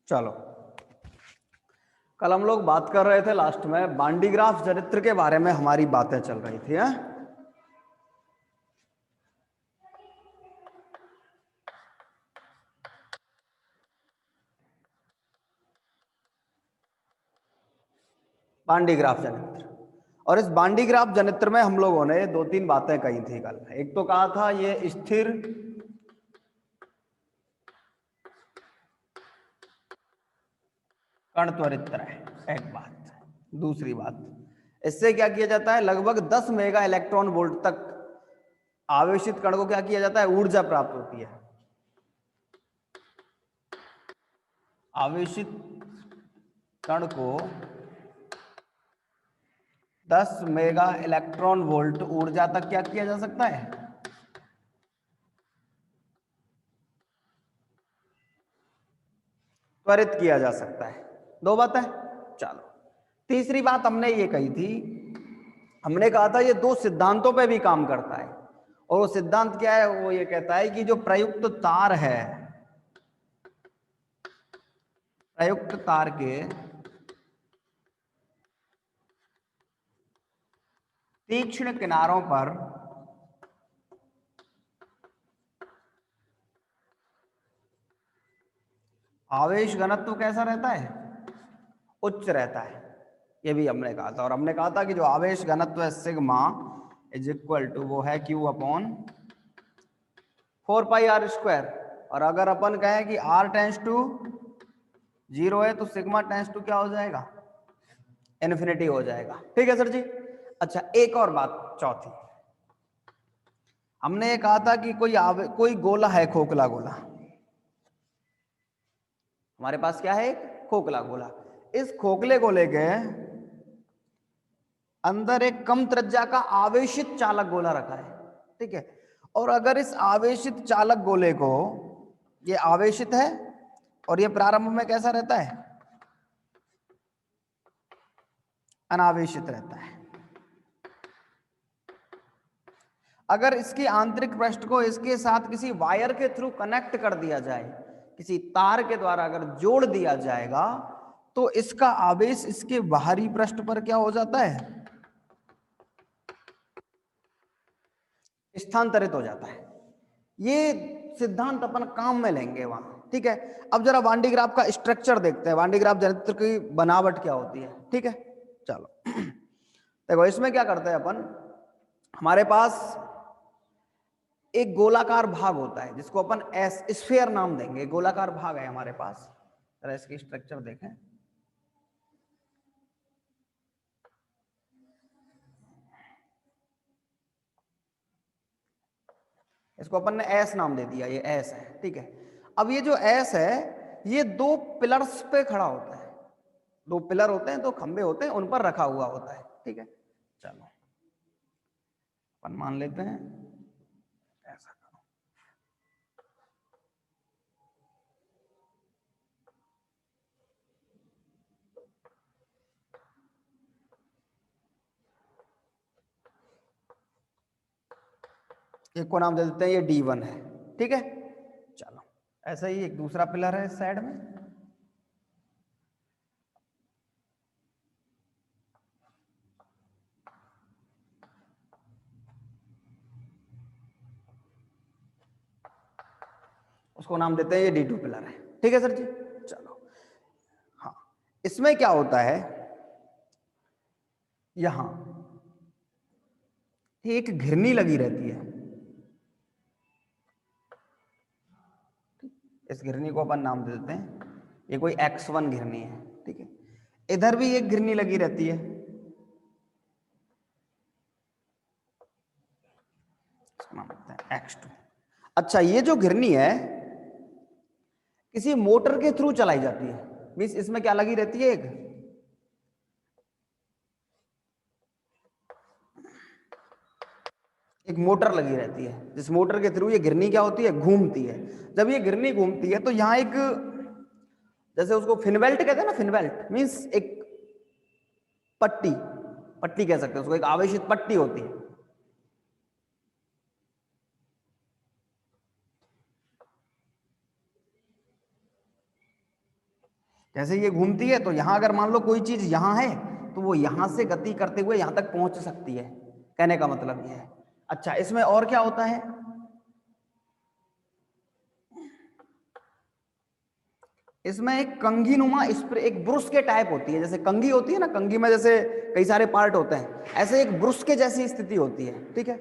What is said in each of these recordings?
चलो, कल हम लोग बात कर रहे थे लास्ट में बांडी ग्राफ चरित्र के बारे में, हमारी बातें चल रही थी। बांडी ग्राफ जनित्र, और इस बांडी ग्राफ जनित्र में हम लोगों ने दो तीन बातें कही थी कल। एक तो कहा था ये स्थिर कण त्वरित्र है, एक बात। दूसरी बात, इससे क्या किया जाता है, लगभग 10 मेगा इलेक्ट्रॉन वोल्ट तक आवेशित कण को क्या किया जाता है, ऊर्जा प्राप्त होती है। आवेशित कण को 10 मेगा इलेक्ट्रॉन वोल्ट ऊर्जा तक क्या किया जा सकता है, त्वरित किया जा सकता है। दो बातें। चलो, तीसरी बात हमने ये कही थी, हमने कहा था ये दो सिद्धांतों पे भी काम करता है। और वो सिद्धांत क्या है, वो ये कहता है कि जो प्रयुक्त तार है, प्रयुक्त तार के तीक्ष्ण किनारों पर आवेश घनत्व कैसा रहता है, उच्च रहता है। ये भी हमने कहा था। और हमने कहा था कि जो आवेश घनत्व है सिग्मा इज इक्वल टू वो है Q अपॉन 4πr²। और अगर अपन कहें कि r टेंस टू 0 है तो सिग्मा टेंस टू क्या हो जाएगा, इन्फिनिटी हो जाएगा। ठीक है सर जी। अच्छा, एक और बात चौथी, हमने ये कहा था कि कोई गोला है, खोखला गोला। हमारे पास क्या है, एक खोखला गोला। इस खोखले गोले के अंदर एक कम त्रिज्या का आवेशित चालक गोला रखा है। ठीक है। और अगर इस आवेशित चालक गोले को, ये आवेशित है और ये प्रारंभ में कैसा रहता है, अनावेशित रहता है। अगर इसकी आंतरिक पृष्ठ को इसके साथ किसी वायर के थ्रू कनेक्ट कर दिया जाए, किसी तार के द्वारा अगर जोड़ दिया जाएगा, तो इसका आवेश इसके बाहरी पृष्ठ पर क्या हो जाता है, स्थानांतरित हो जाता है। ये सिद्धांत अपन काम में लेंगे वहां। ठीक है। अब जरा वांडी ग्राफ का स्ट्रक्चर देखते हैं, वांडी ग्राफ जनित्र की बनावट क्या होती है। ठीक है, चलो देखो, इसमें क्या करते हैं अपन, हमारे पास एक गोलाकार भाग होता है जिसको अपन एस स्फीयर नाम देंगे। गोलाकार भाग है हमारे पास। जरा इसकी स्ट्रक्चर देखें। इसको अपन ने एस नाम दे दिया, ये एस है। ठीक है। अब ये जो एस है, ये दो पिलर्स पे खड़ा होता है। दो पिलर होते हैं, दो खंबे होते हैं, उन पर रखा हुआ होता है। ठीक है, चलो अपन मान लेते हैं ऐसा करो। एक को नाम दे देते हैं ये D1 है। ठीक है, चलो ऐसा ही एक दूसरा पिलर है इस साइड में। उसको नाम देते हैं ये D2 पिलर है। ठीक है सर जी, चलो। हाँ, इसमें क्या होता है, यहां एक घिरनी लगी रहती है। इस घिरनी को अपन नाम दे देते हैं, ये कोई X1 घिरनी है। ठीक है, इधर भी एक घिरनी लगी रहती है, इसका नाम देते हैं X2। अच्छा, ये जो घिरनी है किसी मोटर के थ्रू चलाई जाती है। मींस इसमें क्या लगी रहती है, एक मोटर लगी रहती है, जिस मोटर के थ्रू ये घिरनी क्या होती है, घूमती है। जब ये घिरनी घूमती है तो यहाँ एक, जैसे उसको फिनबेल्ट कहते हैं ना, फिनबेल्ट मींस एक पट्टी, पट्टी कह सकते हैं उसको, एक आवेशित पट्टी होती है। जैसे ये घूमती है तो यहां अगर मान लो कोई चीज यहां है तो वो यहां से गति करते हुए यहां तक पहुंच सकती है, कहने का मतलब ये है। अच्छा, इसमें और क्या होता है, इसमें एक कंघीनुमा स्प्रे, एक ब्रुश के टाइप होती है, जैसे कंघी होती है ना, कंघी में जैसे कई सारे पार्ट होते हैं, ऐसे एक ब्रुश के जैसी स्थिति होती है, ठीक है।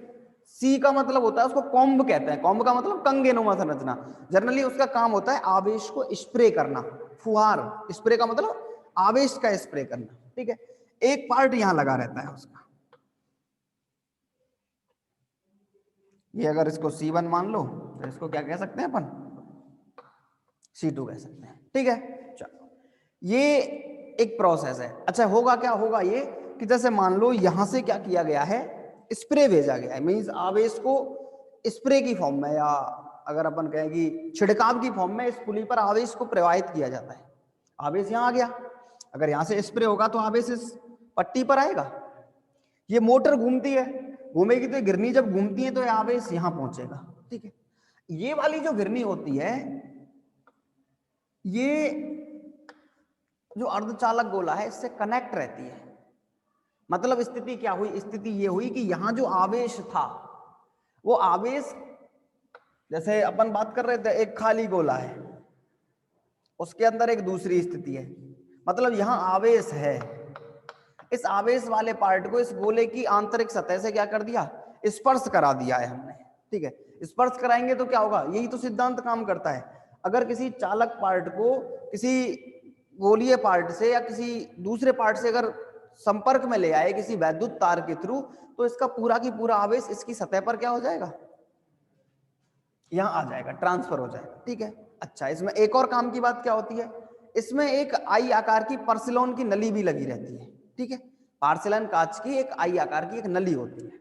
सी का मतलब होता है, उसको कॉम्ब कहते हैं, कॉम्ब का मतलब कंघीनुमा संरचना। जनरली उसका काम होता है आवेश को स्प्रे करना, फुहार, स्प्रे का मतलब आवेश का स्प्रे करना, ठीक है। एक पार्ट यहां लगा रहता है उसका, ये अगर इसको C1 मान लो तो इसको क्या कह सकते हैं अपन, C2 कह सकते हैं, ठीक है। चलो, ये एक प्रोसेस है। अच्छा, होगा क्या, होगा ये कि जैसे मान लो यहां से क्या किया गया है, स्प्रे भेजा गया है, मींस आवेश को स्प्रे की फॉर्म में, या अगर अपन कहें कि छिड़काव की फॉर्म में इस पुली पर आवेश को प्रवाहित किया जाता है। आवेश यहां आ गया, अगर यहां से स्प्रे होगा तो आवेश इस पट्टी पर आएगा, ये मोटर घूमती है, घूमेगी तो गिरनी जब घूमती है तो ये आवेश यहां पहुंचेगा, ठीक है। ये वाली जो गिरनी होती है, ये जो अर्धचालक गोला है इससे कनेक्ट रहती है। मतलब स्थिति क्या हुई, स्थिति ये हुई कि यहां जो आवेश था, वो आवेश, जैसे अपन बात कर रहे थे, एक खाली गोला है, उसके अंदर एक दूसरी स्थिति है, मतलब यहां आवेश है, इस आवेश वाले पार्ट को इस गोले की आंतरिक सतह से क्या कर दिया, स्पर्श करा दिया है हमने, ठीक है। स्पर्श कराएंगे तो क्या होगा, यही तो सिद्धांत काम करता है। अगर किसी चालक पार्ट को किसी गोलीय पार्ट से या किसी दूसरे पार्ट से अगर संपर्क में ले आए किसी वैद्युत तार के थ्रू, तो इसका पूरा की पूरा आवेश इसकी सतह पर क्या हो जाएगा, यहां आ जाएगा, ट्रांसफर हो जाएगा, ठीक है। अच्छा, इसमें एक और काम की बात क्या होती है, इसमें एक आई आकार की पर्सिलोन की नली भी लगी रहती है, ठीक है। पार्सिलन कांच की एक आई आकार की एक नली होती है,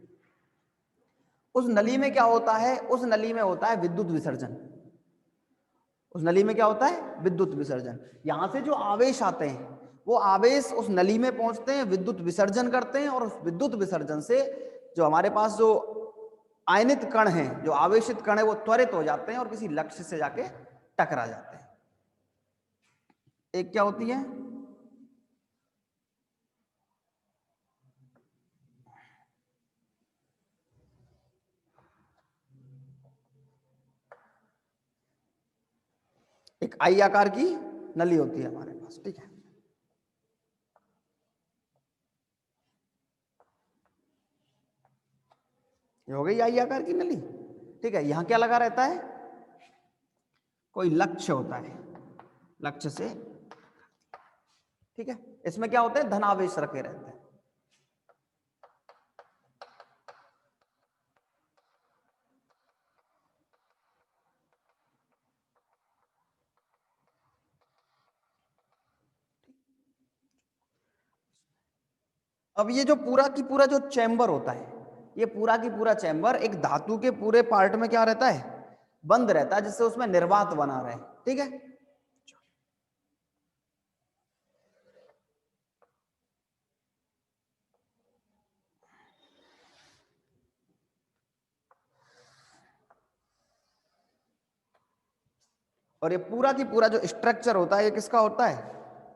उस नली में क्या होता है, उस नली में होता है विद्युत विसर्जन। उस नली में क्या होता है, विद्युत विसर्जन। यहां से जो आवेश आते हैं वो आवेश उस नली में पहुंचते हैं, विद्युत विसर्जन करते हैं, और उस विद्युत विसर्जन से जो हमारे पास जो आयनित कण हैं, जो आवेशित कण है, वो त्वरित हो जाते हैं और किसी लक्ष्य से जाके टकरा जाते हैं। एक क्या होती है, एक आई आकार की नली होती है हमारे पास, ठीक है। ये हो गई आई आकार की नली, ठीक है। यहां क्या लगा रहता है, कोई लक्ष्य होता है, लक्ष्य से, ठीक है। इसमें क्या होते हैं, धनावेश रखे रहते हैं। अब ये जो पूरा की पूरा जो चैम्बर होता है, ये पूरा की पूरा चैम्बर एक धातु के पूरे पार्ट में क्या रहता है, बंद रहता है, जिससे उसमें निर्वात बना रहे, ठीक है। और ये पूरा की पूरा जो स्ट्रक्चर होता है ये किसका होता है,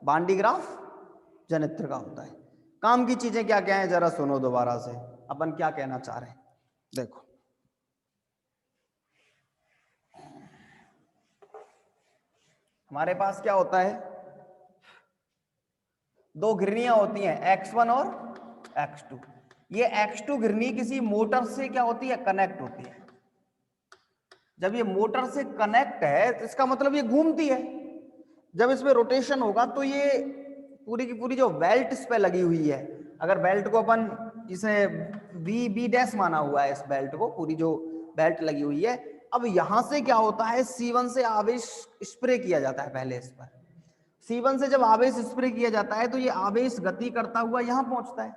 बांडी ग्राफ जनित्र का होता है। काम की चीजें क्या क्या है जरा सुनो दोबारा से, अपन क्या कहना चाह रहे हैं, देखो। हमारे पास क्या होता है, दो घिरनियां होती हैं, X1 और X2। ये X2 घिरनी किसी मोटर से क्या होती है, कनेक्ट होती है। जब ये मोटर से कनेक्ट है तो इसका मतलब ये घूमती है। जब इसमें रोटेशन होगा तो ये पूरी की पूरी जो बेल्ट इस पे लगी हुई है, अगर बेल्ट को अपन इसे बी डैश माना हुआ है, इस बेल्ट को, पूरी जो बेल्ट लगी हुई है, अब यहां से क्या होता है, C1 से आवेश स्प्रे किया जाता है पहले इस पर। C1 से जब आवेश स्प्रे किया जाता है तो ये आवेश गति करता हुआ यहां पहुंचता है,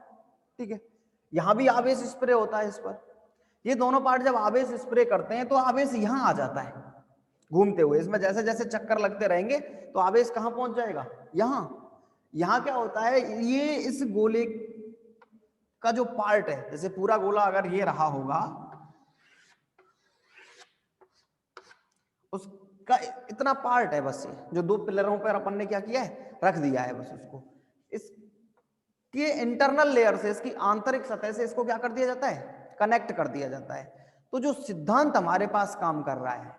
ठीक है। यहां भी आवेश स्प्रे होता है इस पर। ये दोनों पार्ट जब आवेश स्प्रे करते हैं तो आवेश यहां आ जाता है घूमते हुए। इसमें जैसे जैसे चक्कर लगते रहेंगे तो आवेश कहां पहुंच जाएगा, यहां। यहां क्या होता है, ये इस गोले का जो पार्ट है, जैसे पूरा गोला अगर ये रहा होगा, उस का इतना पार्ट है बस, ये जो दो पिलरों पर अपन ने क्या किया है, रख दिया है बस उसको। इसके इंटरनल लेयर से, इसकी आंतरिक सतह से इसको क्या कर दिया जाता है, कनेक्ट कर दिया जाता है। तो जो सिद्धांत हमारे पास काम कर रहा है,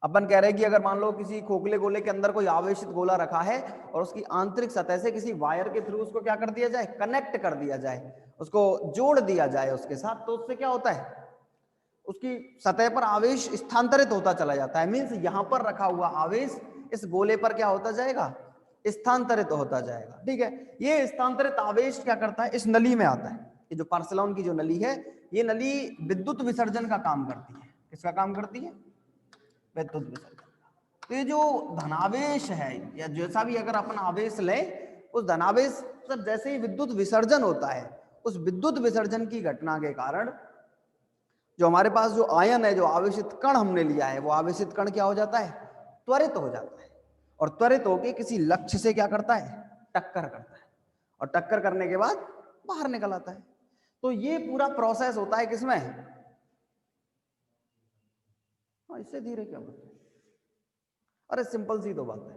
अपन कह रहे हैं कि अगर मान लो किसी खोखले गोले के अंदर कोई आवेशित गोला रखा है और उसकी आंतरिक सतह से किसी वायर के थ्रू उसको क्या कर दिया जाए, कनेक्ट कर दिया जाए, उसको जोड़ दिया जाए उसके साथ, तो उससे क्या होता है, उसकी सतह पर आवेश स्थानांतरित होता चला जाता है। मीन्स यहां पर रखा हुआ आवेश इस गोले पर क्या होता जाएगा, स्थानांतरित होता जाएगा। ठीक है, ये स्थानांतरित आवेश क्या करता है, इस नली में आता है। ये जो पार्सेलोन की जो नली है, ये नली विद्युत विसर्जन का काम करती है। किसका काम करती है, विद्युत विसर्जन। तो ये जो धनावेश है, या जैसा भी अगर अपन आवेश लें, उस धनावेश से जैसे ही विद्युत विसर्जन होता है, उस विद्युत विसर्जन की घटना के कारण जो हमारे पास जो आयन है, जो आवेशित कण हमने लिया है, वो आवेशित कण क्या हो जाता है, त्वरित हो जाता है। और त्वरित होकर किसी लक्ष्य से क्या करता है, टक्कर करता है, और टक्कर करने के बाद बाहर निकल आता है। तो ये पूरा प्रोसेस होता है किसमें, इससे धीरे क्या बोलते हैं, अरे सिंपल सी तो बात है,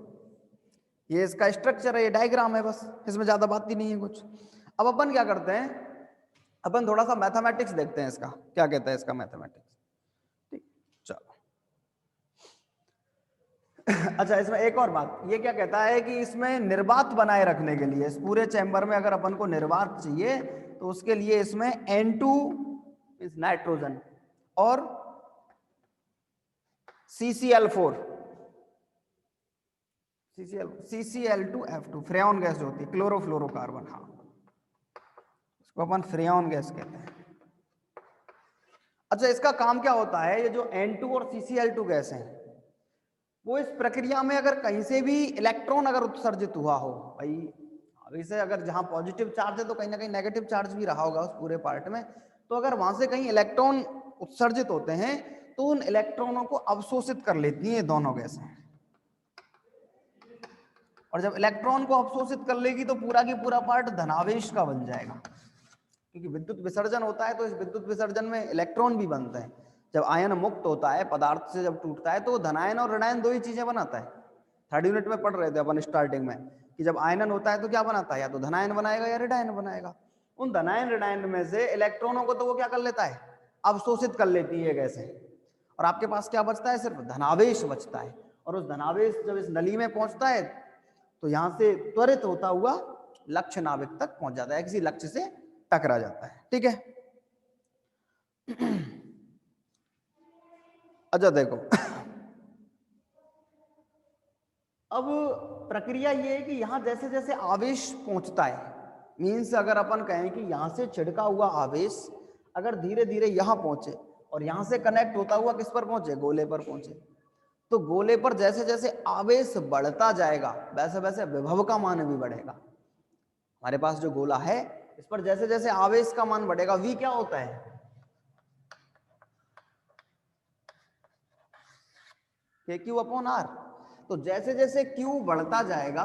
ये इसका स्ट्रक्चर है, ये डायग्राम है बस, इसमें ज्यादा बात ही नहीं है कुछ। अब अपन क्या करते हैं, अपन थोड़ा सा मैथमेटिक्स देखते हैं, इसका क्या कहता है इसका मैथमेटिक्स। ठीक, चलो। अच्छा, इसमें एक और बात, ये क्या कहता है कि इसमें निर्वात बनाए रखने के लिए, इस पूरे चैम्बर में अगर अपन को निर्वात चाहिए, तो उसके लिए इसमें N2 मींस नाइट्रोजन और CCl4 CCl2F2 फ्रेऑन गैस जो होती है, क्लोरोफ्लोरोकार्बन, हाँ, इसको अपन फ्रेऑन गैस कहते हैं। अच्छा, इसका काम क्या होता है, ये जो N2 और CCl2 गैस है, वो इस प्रक्रिया में अगर कहीं से भी इलेक्ट्रॉन अगर उत्सर्जित हुआ हो, भाई अभी से अगर जहां पॉजिटिव चार्ज है तो कहीं ना कहीं नेगेटिव चार्ज भी रहा होगा उस पूरे पार्ट में, तो अगर वहां से कहीं इलेक्ट्रॉन उत्सर्जित होते हैं, तो उन इलेक्ट्रॉनों को अवशोषित कर लेती हैं दोनों गैसें। और जब इलेक्ट्रॉन को अवशोषित कर लेगी तो पूरा की पूरा पार्ट धनावेश का बन जाएगा, क्योंकि विद्युत विसर्जन होता है, तो इस विद्युत विसर्जन में इलेक्ट्रॉन भी बनते हैं। जब आयन मुक्त होता है पदार्थ से, जब टूटता है, तो धनायन और ऋणायन दो ही चीजें बनाता है। थर्ड यूनिट में पढ़ रहे थे अपन स्टार्टिंग में कि जब आयनन होता है तो क्या बनाता है, या तो धनायन बनाएगा या ऋणायन बनाएगा। उन धनायन ऋणायन में से इलेक्ट्रॉनों को तो वो क्या कर लेता है, अवशोषित कर लेती है गैसें, और आपके पास क्या बचता है, सिर्फ धनावेश बचता है। और उस धनावेश जब इस नली में पहुंचता है, तो यहां से त्वरित होता हुआ लक्ष्य नाभिक तक पहुंच जाता है, किसी लक्ष्य से टकरा जाता है। ठीक है, अच्छा देखो, अब प्रक्रिया ये है कि यहां जैसे जैसे आवेश पहुंचता है, मीन्स अगर अपन कहें कि यहां से छिड़का हुआ आवेश अगर धीरे धीरे यहां पहुंचे और यहां से कनेक्ट होता हुआ किस पर पहुंचे, गोले पर पहुंचे, तो गोले पर जैसे जैसे आवेश बढ़ता जाएगा, वैसे वैसे विभव का मान भी बढ़ेगा। हमारे पास जो गोला है, इस पर जैसे जैसे आवेश का मान बढ़ेगा, V क्या होता है, KQ/R। तो जैसे जैसे Q बढ़ता जाएगा,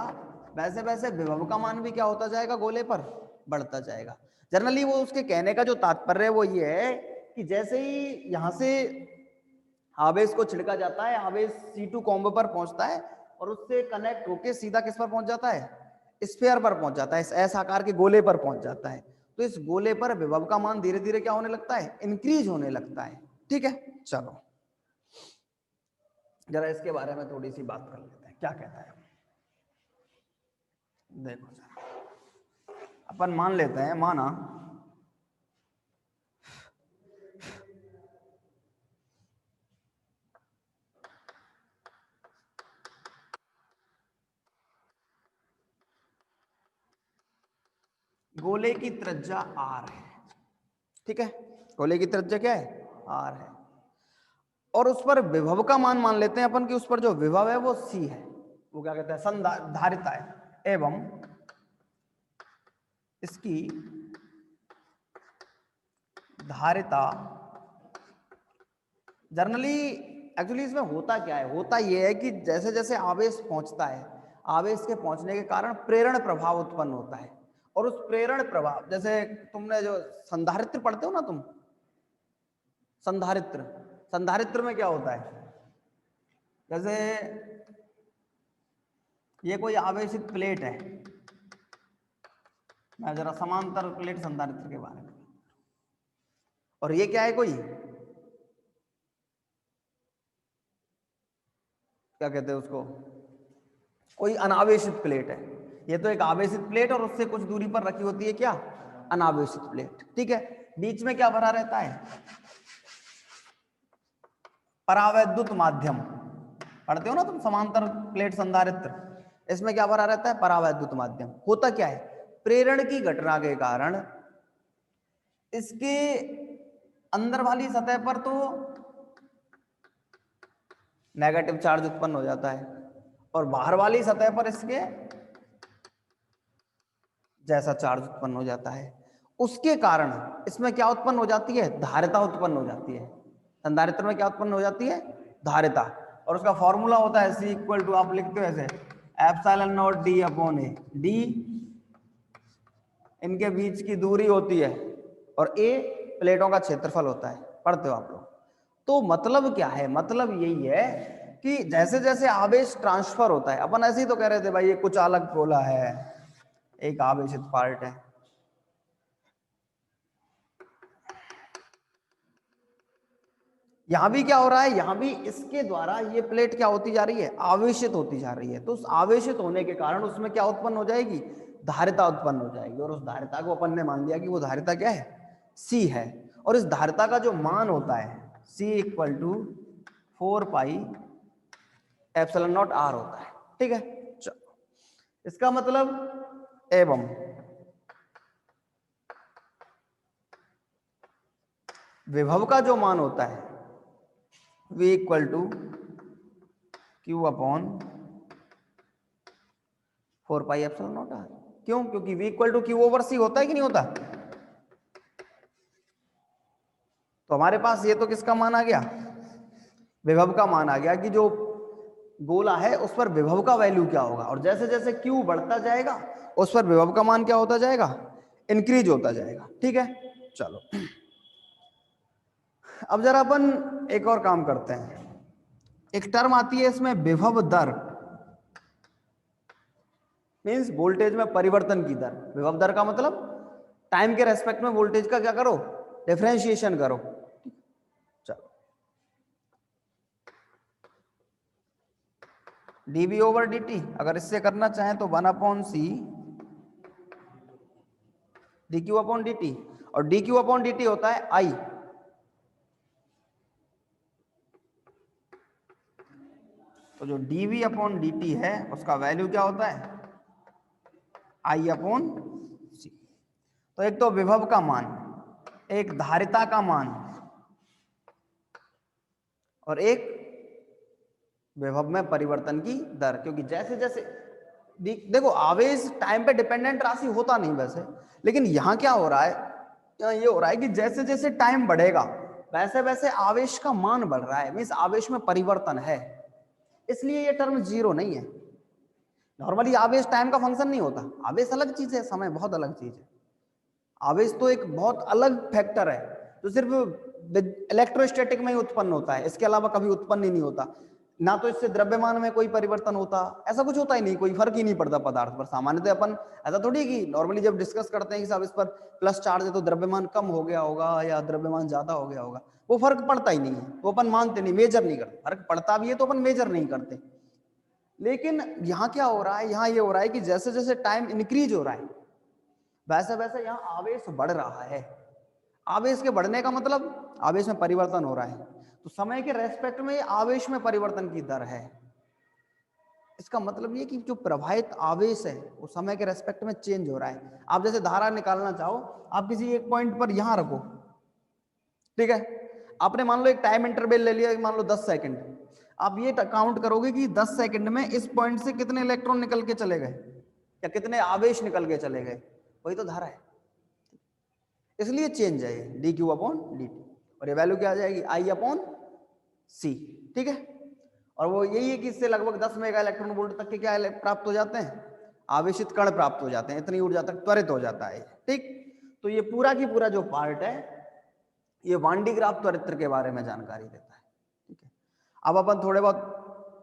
वैसे वैसे विभव का मान भी क्या होता जाएगा, गोले पर बढ़ता जाएगा। जनरली वो उसके कहने का जो तात्पर्य है वो ये है कि जैसे ही यहां से आवेश को छिड़का जाता है, आवेश C2 कॉम्ब पर पहुंचता है और उससे कनेक्ट होके सीधा किस पर पहुंच जाता है, स्फीयर पर पहुंच जाता है, इस एस आकार के गोले पर पहुंच जाता है। तो इस गोले पर विभव का मान धीरे धीरे क्या होने लगता है, इंक्रीज होने लगता है। ठीक है, चलो जरा इसके बारे में थोड़ी सी बात कर लेते हैं, क्या कहता है। देखो जरा, अपन मान लेते हैं, माना गोले की त्रिज्या R है। ठीक है, गोले की त्रिज्या क्या है, R है, और उस पर विभव का मान लेते हैं अपन कि उस पर जो विभव है वो C है, वो क्या कहते हैं, संधारिता है, एवं इसकी धारिता। जनरली एक्चुअली इसमें होता क्या है, होता यह है कि जैसे जैसे आवेश पहुंचता है, आवेश के पहुंचने के कारण प्रेरण प्रभाव उत्पन्न होता है, और उस प्रेरण प्रभाव, जैसे तुमने जो संधारित्र पढ़ते हो ना तुम, संधारित्र, संधारित्र में क्या होता है, जैसे ये कोई आवेशित प्लेट है, मैं जरा समांतर प्लेट संधारित्र के बारे में, और ये क्या है, कोई क्या कहते हैं उसको, कोई अनावेशित प्लेट है। ये तो एक आवेशित प्लेट और उससे कुछ दूरी पर रखी होती है क्या, अनावेशित प्लेट। ठीक है, बीच में क्या भरा रहता है, परावैद्युत माध्यम। पढ़ते हो ना तुम समांतर प्लेट संधारित्र, इसमें क्या भरा रहता है, परावैद्युत माध्यम। होता क्या है, प्रेरण की घटना के कारण इसके अंदर वाली सतह पर तो नेगेटिव चार्ज उत्पन्न हो जाता है और बाहर वाली सतह पर इसके जैसा चार्ज उत्पन्न हो जाता है। उसके कारण इसमें क्या उत्पन्न हो जाती है, धारिता उत्पन्न हो जाती है। संधारित्र में क्या उत्पन्न हो जाती है, धारिता। और उसका फॉर्मूला होता है C इक्वल टू, आप लिखते हो ऐसे, epsilon not D upon A। D इनके बीच की दूरी होती है और A प्लेटों का क्षेत्रफल होता है, पढ़ते हो आप लोग। तो मतलब क्या है, मतलब यही है कि जैसे जैसे आवेश ट्रांसफर होता है, अपन ऐसे ही तो कह रहे थे भाई ये कुछ अलग गोला है, एक आवेशित पार्ट है। यहां भी क्या हो रहा है, यहां भी इसके द्वारा ये प्लेट क्या होती जा रही है, आवेशित होती जा रही है। तो उस आवेशित होने के कारण उसमें क्या उत्पन्न हो जाएगी, धारिता उत्पन्न हो जाएगी। और उस धारिता को अपन ने मान लिया कि वो धारिता क्या है, C है। और इस धारिता का जो मान होता है C equal to 4 pi epsilon naught R होता है। ठीक है, चलो इसका मतलब एवं विभव का जो मान होता है V equal to Q upon 4 pi epsilon naught R। क्यों, क्योंकि V equal to Q over C होता है कि नहीं होता। तो हमारे पास ये तो किसका मान आ गया, विभव का मान आ गया कि जो गोला है उस पर विभव का वैल्यू क्या होगा। और जैसे जैसे Q बढ़ता जाएगा उस पर विभव का मान क्या होता जाएगा, इंक्रीज होता जाएगा। ठीक है, चलो अब जरा अपन एक और काम करते हैं। एक टर्म आती है इसमें विभव दर, मीन्स वोल्टेज में परिवर्तन की दर। विभव दर का मतलब टाइम के रेस्पेक्ट में वोल्टेज का क्या करो, डिफरेंशिएशन करो। चलो dV ओवर dt, अगर इससे करना चाहें तो 1 upon C dq upon dt, और dq अपॉन dt होता है I। तो जो dV अपॉन dt है उसका वैल्यू क्या होता है, I अपॉन C। तो एक तो विभव का मान, एक धारिता का मान, और एक विभव में परिवर्तन की दर। क्योंकि जैसे जैसे देखो आवेश टाइम पे डिपेंडेंट राशि होता नहीं वैसे, लेकिन यहां क्या हो रहा है, यहाँ ये हो रहा है कि जैसे जैसे टाइम बढ़ेगा वैसे वैसे आवेश का मान बढ़ रहा है, मीन्स आवेश में परिवर्तन है। इसलिए ये टर्म जीरो नहीं है। नॉर्मली आवेश टाइम का फंक्शन नहीं होता, आवेश अलग चीज है, समय बहुत अलग चीज है। आवेश तो एक बहुत अलग फैक्टर है जो सिर्फ इलेक्ट्रोस्टैटिक में ही उत्पन्न होता है, इसके अलावा कभी उत्पन्न ही नहीं होता। ना तो इससे द्रव्यमान में कोई परिवर्तन होता, ऐसा कुछ होता ही नहीं, कोई फर्क ही नहीं पड़ता पदार्थ पर। सामान्यतः अपन ऐसा थोड़ी कि नॉर्मली जब डिस्कस करते हैं कि साहब इस पर प्लस चार्ज है तो द्रव्यमान कम हो गया होगा या द्रव्यमान ज्यादा हो गया होगा, वो फर्क पड़ता ही नहीं है, वो अपन मानते नहीं, मेजर नहीं करते। फर्क पड़ता भी है तो अपन मेजर नहीं करते। लेकिन यहाँ क्या हो रहा है, यहाँ ये हो रहा है कि जैसे जैसे टाइम इंक्रीज हो रहा है वैसे वैसे यहाँ आवेश बढ़ रहा है। आवेश के बढ़ने का मतलब आवेश में परिवर्तन हो रहा है, तो समय के रेस्पेक्ट में आवेश में परिवर्तन की दर है। इसका मतलब ये कि जो प्रवाहित आवेश है वो समय के रेस्पेक्ट में चेंज हो रहा है। आप जैसे धारा निकालना चाहो, आप किसी एक पॉइंट पर यहां रखो, ठीक है, आपने मान लो एक टाइम इंटरवल ले लिया, मान लो 10 सेकंड। आप ये काउंट करोगे कि 10 सेकंड में इस पॉइंट से कितने इलेक्ट्रॉन निकल के चले गए या कितने आवेश निकल के चले गए, वही तो धारा है। इसलिए चेंज है ये D Q upon D T, और ये वैल्यू क्या आ जाएगी, आई अपॉन सी। ठीक है, और वो यही है कि इससे लगभग 10 मेगा इलेक्ट्रॉन वोल्ट तक के क्या प्राप्त हो जाते हैं, आवेशित कण प्राप्त हो जाते हैं, इतनी ऊर्जा तक त्वरित हो जाता है। ठीक, तो ये पूरा की पूरा जो पार्ट है ये वान डी ग्राफ त्वरित्र के बारे में जानकारी देता है। ठीक है, अब अपन थोड़े बहुत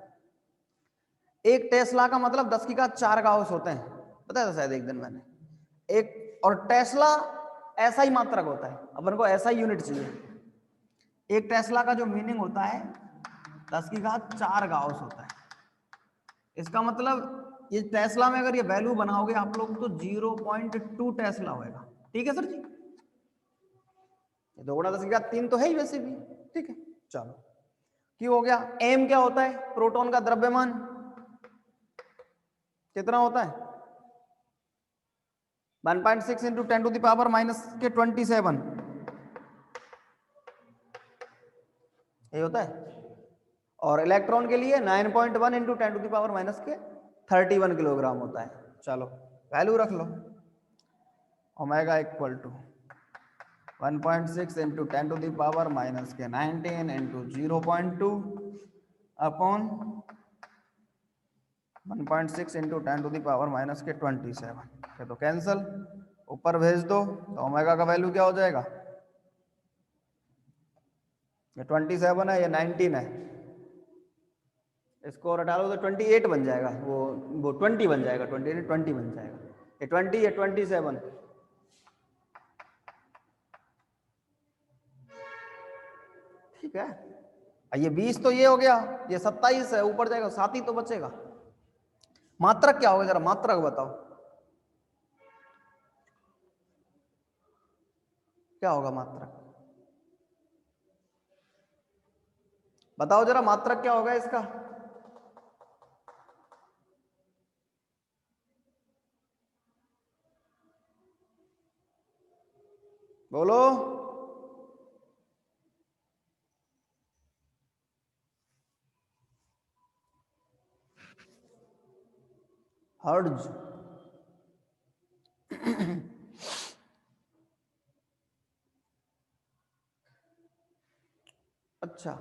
एक टेस्ला का मतलब 10 की घात 4 गाउस होते हैं, पता है शायद एक दिन मैंने। एक और टेस्ला ऐसा ही मात्रक होता है, अपन को ऐसा ही यूनिट चाहिए। एक टेस्ला का जो मीनिंग होता है 10 की घात 4 गाउस होता है। इसका मतलब ये टेस्ला में अगर ये वैल्यू बनाओगे आप लोग तो 0.2 टेस्ला होएगा। ठीक है सर जी, दो गुणा 10 की घात 3 तो है ही वैसे भी। ठीक है चलो, क्यों हो गया। एम क्या होता है, प्रोटॉन का द्रव्यमान कितना होता है, 1.6 into 10 to the power minus के 27 ये होता है। और इलेक्ट्रॉन के लिए 9.1 into 10 to the power minus के 31 किलोग्राम होता है। चलो वैल्यू रख लो, omega equal to 1.6 into 10 to the power minus के 19 into 0.2 upon 1.6 into 10 to the power minus के 27। तो कैंसल, ऊपर भेज दो तो ओमेगा का वैल्यू क्या हो जाएगा, ये 27 है, ये 19 है, इसको और हटा लो तो 28 बन जाएगा, वो 20 बन जाएगा, 20 बन जाएगा, ये 20 ये 27। ठीक है, ये 20 तो ये हो गया, ये 27 है, ऊपर जाएगा 7 ही तो बचेगा। मात्रक क्या होगा, जरा मात्रक बताओ क्या होगा मात्रक, बताओ जरा मात्रक क्या होगा इसका। बोलो, हर्ट्ज। अच्छा,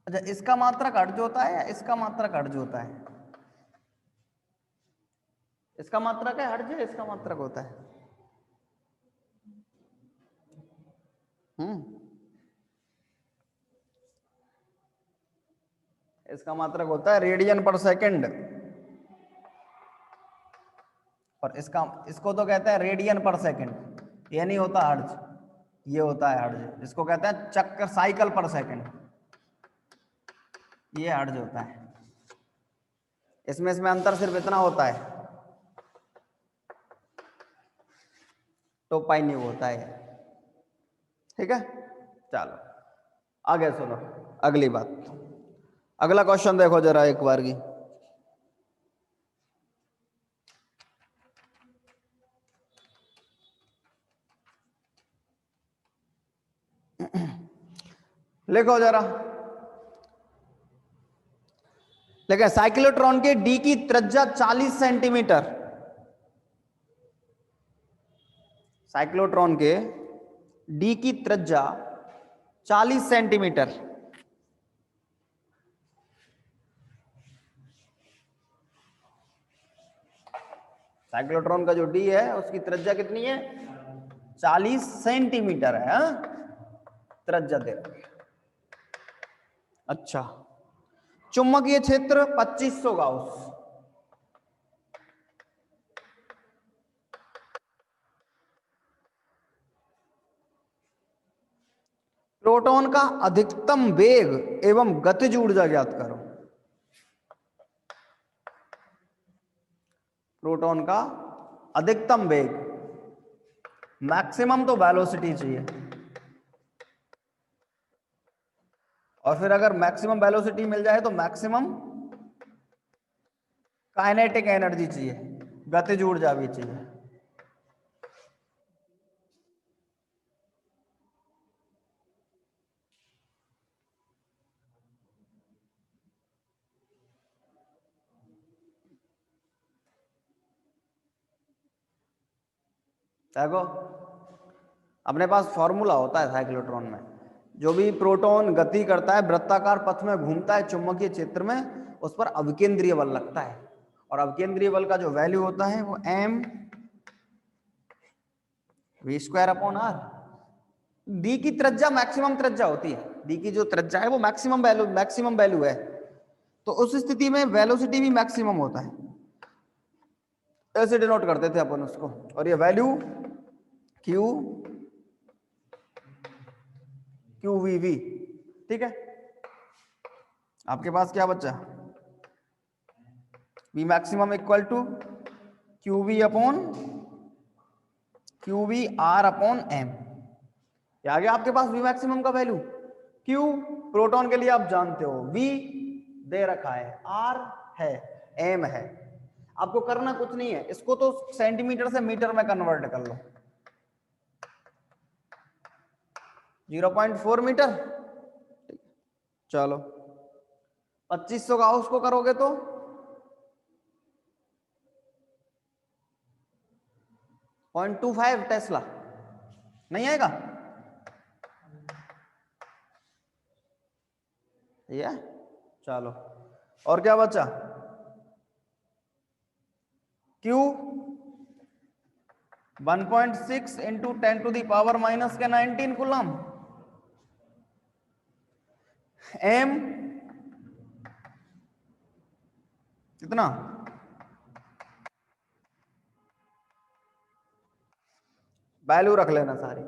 अच्छा इसका मात्रक हर्ट्ज होता है या इसका मात्रक हर्ट्ज होता है, इसका मात्रक है हर्ट्ज, इसका मात्रक होता है। इसका मात्रक होता है रेडियन पर सेकंड, और इसका इसको तो कहते हैं रेडियन पर सेकंड। ये नहीं होता हर्ट्ज, ये होता है हर्ट्ज, जिसको कहते हैं चक्कर साइकिल पर सेकंड, ये हर्ट्ज होता है। इसमें अंतर सिर्फ इतना होता है, तो पाई नहीं होता है। ठीक है, चलो आगे सुनो अगली बात। अगला क्वेश्चन देखो जरा एक बार की। लिखो जरा, लेकिन साइक्लोट्रॉन के डी की त्रिज्या 40 सेंटीमीटर, साइक्लोट्रॉन के डी की त्रिज्या 40 सेंटीमीटर, साइक्लोट्रॉन का जो डी है उसकी त्रिज्या कितनी है? 40 सेंटीमीटर है। हाँ? त्रिज्या दे। अच्छा, चुंबकीय क्षेत्र 2500 गाउस, प्रोटॉन का अधिकतम वेग एवं गतिज ऊर्जा ज्ञात करो। प्रोटॉन का अधिकतम वेग, मैक्सिमम तो वेलोसिटी चाहिए, और फिर अगर मैक्सिमम वेलोसिटी मिल जाए तो मैक्सिमम काइनेटिक एनर्जी चाहिए, गतिज ऊर्जा भी चाहिए। देखो अपने पास फॉर्मूला होता है साइक्लोट्रॉन में, जो भी प्रोटॉन गति करता है वृत्ताकार पथ में घूमता है चुंबकीय क्षेत्र में, उस पर अविकेंद्रीय बल लगता है, और अविकेंद्रीय बल का जो वैल्यू होता है वो m v²/r। डी की त्रिज्या मैक्सिमम त्रिज्या होती है, डी की जो त्रिज्या है वो मैक्सिमम वैल्यू है, तो उस स्थिति में वेलोसिटी भी मैक्सिमम होता है, ऐसे डिनोट करते थे अपन उसको। और ये वैल्यू QVV, ठीक है। आपके पास क्या बच्चा, V maximum equal to QVR/m। क्या आ गया आपके पास V मैक्सिमम का वैल्यू? Q प्रोटॉन के लिए आप जानते हो, V दे रखा है, R है, M है। आपको करना कुछ नहीं है, इसको तो सेंटीमीटर से मीटर में कन्वर्ट कर लो, 0.4 मीटर। चलो 2500 का उसको करोगे तो 0.25 टेस्ला नहीं आएगा? ये चलो, और क्या बचा? Q 1.6 इंटू 10⁻⁻⁻⁹ कूलम, M कितना? वैल्यू रख लेना सारी,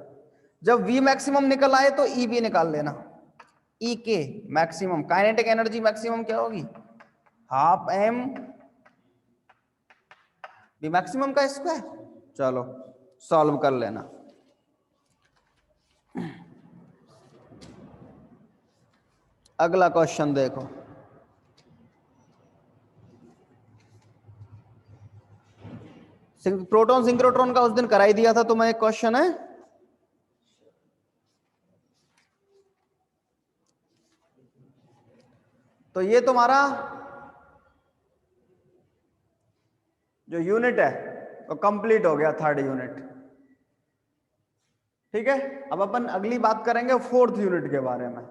जब V मैक्सिमम निकल आए तो E भी निकाल लेना। E के मैक्सिमम काइनेटिक एनर्जी मैक्सिमम क्या होगी? हाफ M V मैक्सिमम का स्क्वायर। चलो सॉल्व कर लेना। अगला क्वेश्चन देखो, प्रोटॉन सिंक्रोट्रॉन का उस दिन कराई दिया था, तो मैं एक क्वेश्चन है, तो ये तुम्हारा जो यूनिट है वो कंप्लीट हो गया, थर्ड यूनिट। ठीक है, अब अपन अगली बात करेंगे फोर्थ यूनिट के बारे में।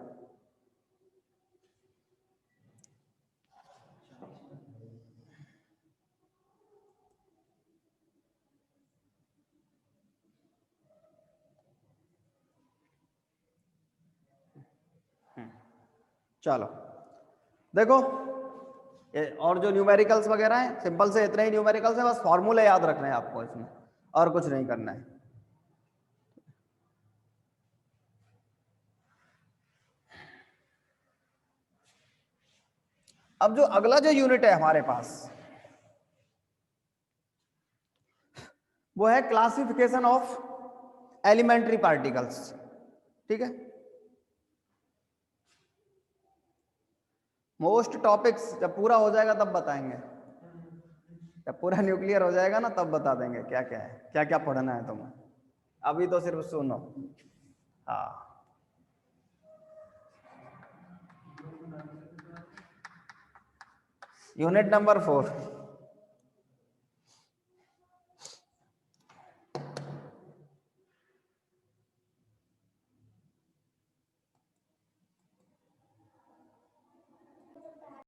चलो देखो, और जो न्यूमेरिकल्स वगैरह हैं, सिंपल से इतने ही न्यूमेरिकल्स हैं, बस फॉर्मूले याद रखने हैं आपको इसमें, और कुछ नहीं करना है। अब जो अगला जो यूनिट है हमारे पास वो है क्लासिफिकेशन ऑफ एलिमेंट्री पार्टिकल्स। ठीक है, मोस्ट टॉपिक्स जब पूरा हो जाएगा तब बताएंगे, जब पूरा न्यूक्लियर हो जाएगा ना तब बता देंगे क्या क्या है, क्या क्या पढ़ना है तुम्हें। अभी तो सिर्फ सुनो। हाँ, यूनिट नंबर 4